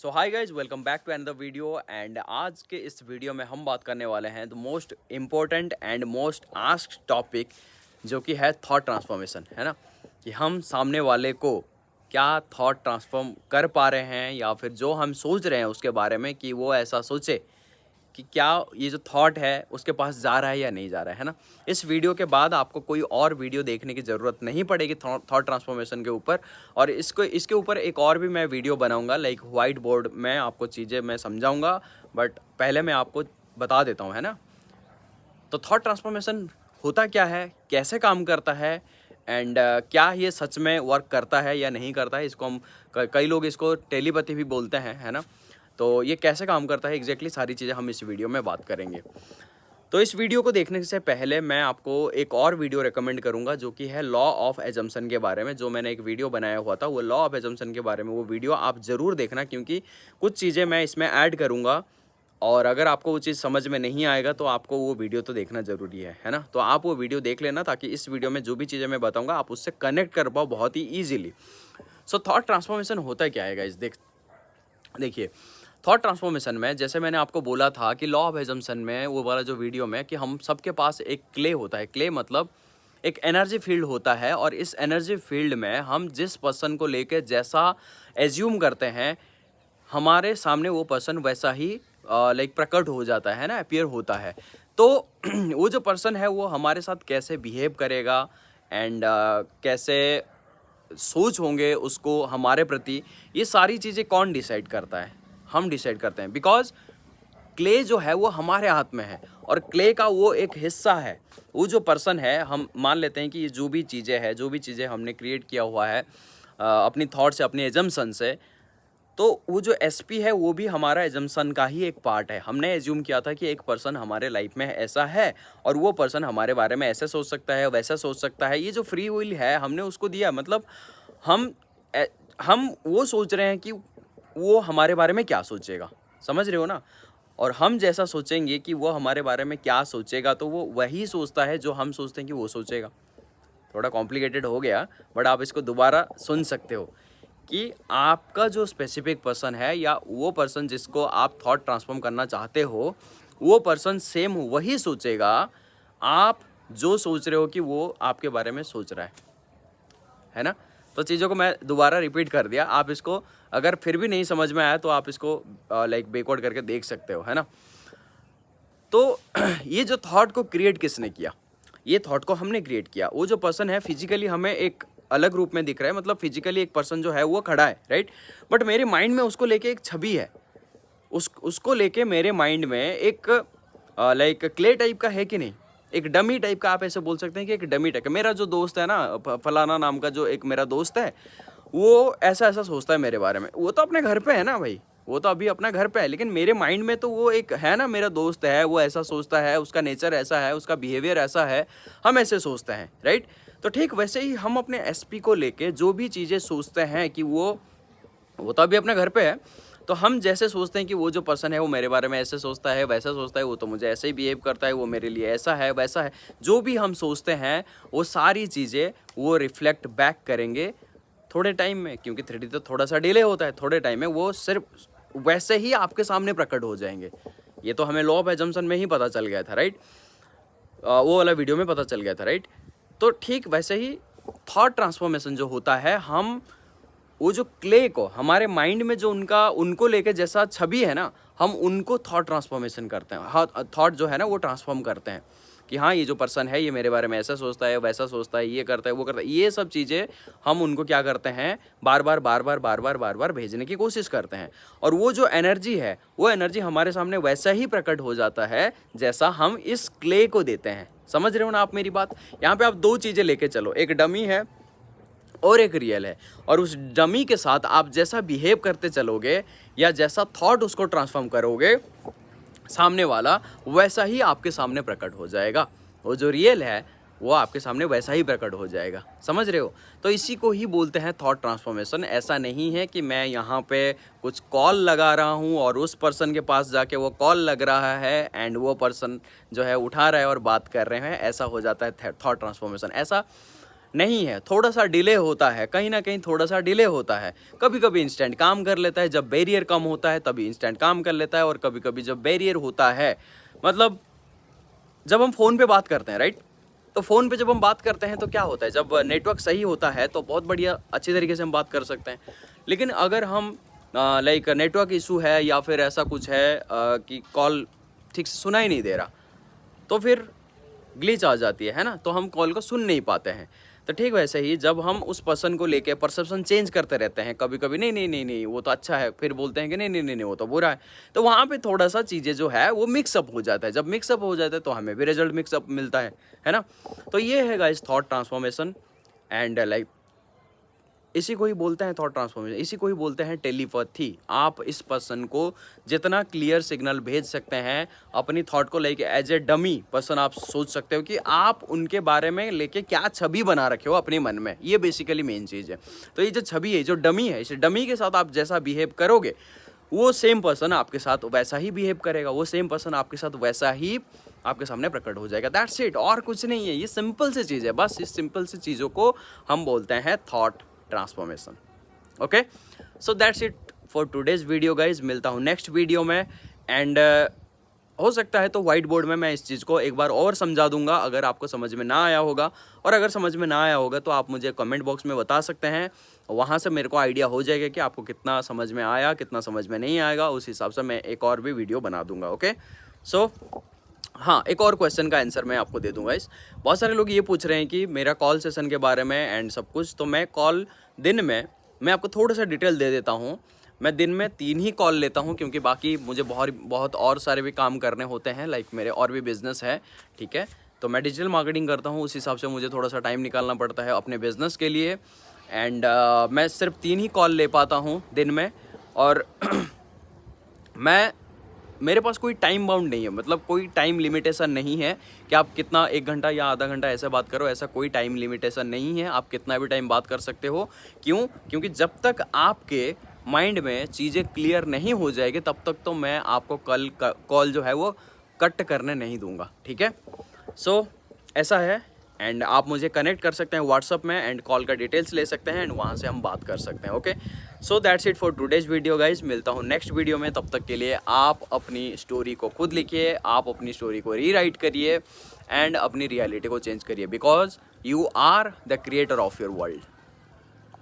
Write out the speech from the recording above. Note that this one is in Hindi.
So hi guys, welcome back to another video. And आज के इस वीडियो में हम बात करने वाले हैं the most important and most asked topic, जो कि है थॉट ट्रांसफॉर्मेशन, है ना। कि हम सामने वाले को क्या थॉट ट्रांसफॉर्म कर पा रहे हैं, या फिर जो हम सोच रहे हैं उसके बारे में कि वो ऐसा सोचे कि क्या ये जो थॉट है उसके पास जा रहा है या नहीं जा रहा है ना। इस वीडियो के बाद आपको कोई और वीडियो देखने की ज़रूरत नहीं पड़ेगी थॉट ट्रांसफॉर्मेशन के ऊपर। और इसके ऊपर एक और भी मैं वीडियो बनाऊंगा, लाइक वाइट बोर्ड में आपको चीज़ें मैं समझाऊंगा। बट पहले मैं आपको बता देता हूँ, है ना। तो थॉट ट्रांसफॉर्मेशन होता क्या है, कैसे काम करता है, एंड क्या ये सच में वर्क करता है या नहीं करता है। इसको हम कई लोग इसको टेलीपैथी भी बोलते हैं, है ना। तो ये कैसे काम करता है एग्जैक्टली सारी चीज़ें हम इस वीडियो में बात करेंगे। तो इस वीडियो को देखने से पहले मैं आपको एक और वीडियो रेकमेंड करूंगा, जो कि है लॉ ऑफ एजम्पशन के बारे में। जो मैंने एक वीडियो बनाया हुआ था, वो लॉ ऑफ एजम्पशन के बारे में, वो वीडियो आप ज़रूर देखना, क्योंकि कुछ चीज़ें मैं इसमें ऐड करूंगा। और अगर आपको वो चीज़ समझ में नहीं आएगा तो आपको वो वीडियो तो देखना ज़रूरी है ना। तो आप वो वीडियो देख लेना, ताकि इस वीडियो में जो भी चीज़ें मैं बताऊँगा आप उससे कनेक्ट कर पाओ बहुत ही ईजिली। सो थॉट ट्रांसफॉर्मेशन होता क्या है गाइस, देखिए। थॉट ट्रांसफॉर्मेशन में, जैसे मैंने आपको बोला था कि लॉ ऑफ एजम्पशन में, वो वाला जो वीडियो में, कि हम सबके पास एक क्ले होता है। क्ले मतलब एक एनर्जी फील्ड होता है, और इस एनर्जी फील्ड में हम जिस पर्सन को लेके जैसा एज्यूम करते हैं, हमारे सामने वो पर्सन वैसा ही लाइक प्रकट हो जाता है ना, अपीयर होता है। तो वो जो पर्सन है वो हमारे साथ कैसे बिहेव करेगा, एंड कैसे सोच होंगे उसको हमारे प्रति, ये सारी चीज़ें कौन डिसाइड करता है? हम डिसाइड करते हैं। बिकॉज क्ले जो है वो हमारे हाथ में है, और क्ले का वो एक हिस्सा है। वो जो पर्सन है, हम मान लेते हैं कि ये जो भी चीज़ें हमने क्रिएट किया हुआ है अपनी थॉट से, अपनी एजम्पशन से, तो वो जो एसपी है वो भी हमारा एजम्पशन का ही एक पार्ट है। हमने एज्यूम किया था कि एक पर्सन हमारे लाइफ में ऐसा है, और वो पर्सन हमारे बारे में ऐसे सोच सकता है, वैसा सोच सकता है। ये जो फ्री विल है हमने उसको दिया, मतलब हम हम वो सोच रहे हैं कि वो हमारे बारे में क्या सोचेगा, समझ रहे हो ना। और हम जैसा सोचेंगे कि वो हमारे बारे में क्या सोचेगा, तो वो वही सोचता है जो हम सोचते हैं कि वो सोचेगा। थोड़ा कॉम्प्लिकेटेड हो गया, बट आप इसको दोबारा सुन सकते हो कि आपका जो स्पेसिफिक पर्सन है, या वो पर्सन जिसको आप थॉट ट्रांसफॉर्म करना चाहते हो, वो पर्सन सेम वही सोचेगा आप जो सोच रहे हो कि वो आपके बारे में सोच रहा है ना। तो चीज़ों को मैं दोबारा रिपीट कर दिया। आप इसको अगर फिर भी नहीं समझ में आया तो आप इसको लाइक बैकवर्ड करके देख सकते हो, है ना। तो ये जो थॉट को क्रिएट किसने किया? ये थॉट को हमने क्रिएट किया। वो जो पर्सन है फिजिकली हमें एक अलग रूप में दिख रहा है, मतलब फिजिकली एक पर्सन जो है वो खड़ा है, राइट। बट मेरे माइंड में उसको लेके एक छवि है, उसको लेके मेरे माइंड में एक लाइक क्ले टाइप का है कि नहीं, एक डमी टाइप का, आप ऐसे बोल सकते हैं कि एक डमी टाइप का। मेरा जो दोस्त है ना, फलाना नाम का जो एक मेरा दोस्त है, वो ऐसा ऐसा सोचता है मेरे बारे में। वो तो अपने घर पे है ना भाई, वो तो अभी अपना घर पे है, लेकिन मेरे माइंड में तो वो एक है ना, मेरा दोस्त है, वो ऐसा सोचता है, उसका नेचर ऐसा है, उसका बिहेवियर ऐसा है, हम ऐसे सोचते हैं, राइट। तो ठीक वैसे ही हम अपने एसपी को लेके जो भी चीज़ें सोचते हैं कि वो तो अभी अपने घर पे है, तो हम जैसे सोचते हैं कि वो जो पर्सन है वो मेरे बारे में ऐसे सोचता है, वैसा सोचता है, वो तो मुझे ऐसे ही बिहेव करता है, वो मेरे लिए ऐसा है, वैसा है। जो भी हम सोचते हैं वो सारी चीज़ें वो रिफ्लेक्ट बैक करेंगे थोड़े टाइम में, क्योंकि 3D तो थोड़ा सा डिले होता है। थोड़े टाइम में वो सिर्फ वैसे ही आपके सामने प्रकट हो जाएंगे। ये तो हमें लॉ ऑफ एजम्पशन में ही पता चल गया था, राइट। वो वाला वीडियो में पता चल गया था, राइट। तो ठीक वैसे ही थॉट ट्रांसफॉर्मेशन जो होता है, हम वो जो क्ले को हमारे माइंड में जो उनको लेके जैसा छवि है ना, हम उनको थॉट ट्रांसफॉर्मेशन करते हैं। हाँ, थॉट जो है ना वो ट्रांसफॉर्म करते हैं कि हाँ, ये जो पर्सन है ये मेरे बारे में ऐसा सोचता है, वैसा सोचता है, ये करता है, वो करता है। ये सब चीज़ें हम उनको क्या करते हैं, बार बार भेजने की कोशिश करते हैं। और वो जो एनर्जी है, वो एनर्जी हमारे सामने वैसा ही प्रकट हो जाता है जैसा हम इस क्ले को देते हैं। समझ रहे हो ना आप मेरी बात? यहाँ पे आप दो चीज़ें लेके चलो, एक डमी है और एक रियल है। और उस डमी के साथ आप जैसा बिहेव करते चलोगे, या जैसा थॉट उसको ट्रांसफॉर्म करोगे, सामने वाला वैसा ही आपके सामने प्रकट हो जाएगा। वो जो रियल है वो आपके सामने वैसा ही प्रकट हो जाएगा। समझ रहे हो? तो इसी को ही बोलते हैं थॉट ट्रांसफॉर्मेशन। ऐसा नहीं है कि मैं यहाँ पे कुछ कॉल लगा रहा हूँ और उस पर्सन के पास जाके वो कॉल लग रहा है एंड वो पर्सन जो है उठा रहा है और बात कर रहे हैं, ऐसा हो जाता है थॉट ट्रांसफॉर्मेशन। ऐसा नहीं है, थोड़ा सा डिले होता है, कहीं ना कहीं थोड़ा सा डिले होता है। कभी कभी इंस्टेंट काम कर लेता है, जब बैरियर कम होता है तभी इंस्टेंट काम कर लेता है, और कभी कभी जब बैरियर होता है, मतलब जब हम फ़ोन पे बात करते हैं, राइट, तो फ़ोन पे जब हम बात करते हैं तो क्या होता है, जब नेटवर्क सही होता है तो बहुत बढ़िया अच्छी तरीके से हम बात कर सकते हैं। लेकिन अगर हम लाइक नेटवर्क इशू है या फिर ऐसा कुछ है कि कॉल ठीक से सुना ही नहीं दे रहा, तो फिर ग्लिच आ जाती है ना, तो हम कॉल को सुन नहीं पाते हैं। तो ठीक वैसे ही जब हम उस पर्सन को लेके परसेप्शन चेंज करते रहते हैं, कभी कभी नहीं नहीं नहीं नहीं वो तो अच्छा है, फिर बोलते हैं कि नहीं नहीं नहीं नहीं वो तो बुरा है, तो वहाँ पे थोड़ा सा चीज़ें जो है वो मिक्सअप हो जाता है। जब मिक्सअप हो जाता है तो हमें भी रिजल्ट मिक्सअप मिलता है ना। तो ये है guys thought transformation, and like इसी को ही बोलते हैं थॉट ट्रांसफॉर्मेशन, इसी को ही बोलते हैं टेलीपैथी। आप इस पर्सन को जितना क्लियर सिग्नल भेज सकते हैं अपनी थॉट को लेके, एज ए डमी पर्सन आप सोच सकते हो कि आप उनके बारे में लेके क्या छवि बना रखे हो अपने मन में, ये बेसिकली मेन चीज़ है। तो ये जो छवि है, जो डमी है, इस डमी के साथ आप जैसा बिहेव करोगे वो सेम पर्सन आपके साथ वैसा ही बिहेव करेगा, वो सेम पर्सन आपके साथ वैसा ही आपके सामने प्रकट हो जाएगा। दैट्स इट, और कुछ नहीं है, ये सिंपल सी चीज़ है। बस इस सिंपल सी चीज़ों को हम बोलते हैं thought transformation. Okay, so that's it for today's video guys. मिलता हूँ नेक्स्ट वीडियो में, एंड हो सकता है तो व्हाइट बोर्ड में मैं इस चीज़ को एक बार और समझा दूंगा अगर आपको समझ में ना आया होगा, और अगर समझ में ना आया होगा तो आप मुझे कमेंट बॉक्स में बता सकते हैं। वहाँ से मेरे को आइडिया हो जाएगा कि आपको कितना समझ में आया, कितना समझ में नहीं आएगा, उस हिसाब से मैं एक और भी वीडियो बना दूंगा। ओके, सो हाँ, एक और क्वेश्चन का आंसर मैं आपको दे दूंगा इस। बहुत सारे लोग ये पूछ रहे हैं कि मेरा कॉल सेशन के बारे में एंड सब कुछ, तो मैं कॉल दिन में, मैं आपको थोड़ा सा डिटेल दे देता हूँ। मैं दिन में 3 ही कॉल लेता हूँ, क्योंकि बाकी मुझे बहुत और सारे भी काम करने होते हैं, लाइक मेरे और भी बिज़नेस है, ठीक है। तो मैं डिजिटल मार्केटिंग करता हूँ, उस हिसाब से मुझे थोड़ा सा टाइम निकालना पड़ता है अपने बिज़नेस के लिए, एंड मैं सिर्फ 3 ही कॉल ले पाता हूँ दिन में। और मैं मेरे पास कोई टाइम बाउंड नहीं है, मतलब कोई टाइम लिमिटेशन नहीं है कि आप कितना 1 घंटा या आधा घंटा ऐसे बात करो, ऐसा कोई टाइम लिमिटेशन नहीं है। आप कितना भी टाइम बात कर सकते हो। क्यों? क्योंकि जब तक आपके माइंड में चीज़ें क्लियर नहीं हो जाएगी तब तक तो मैं आपको कॉल जो है वो कट करने नहीं दूंगा, ठीक है। सो ऐसा है, एंड आप मुझे कनेक्ट कर सकते हैं व्हाट्सअप में, एंड कॉल का डिटेल्स ले सकते हैं, एंड वहाँ से हम बात कर सकते हैं। Okay, so that's it for today's video guys. मिलता हूँ नेक्स्ट वीडियो में, तब तक के लिए आप अपनी स्टोरी को खुद लिखिए, आप अपनी स्टोरी को रीराइट करिए, एंड अपनी रियलिटी को चेंज करिए, because you are the creator of your world.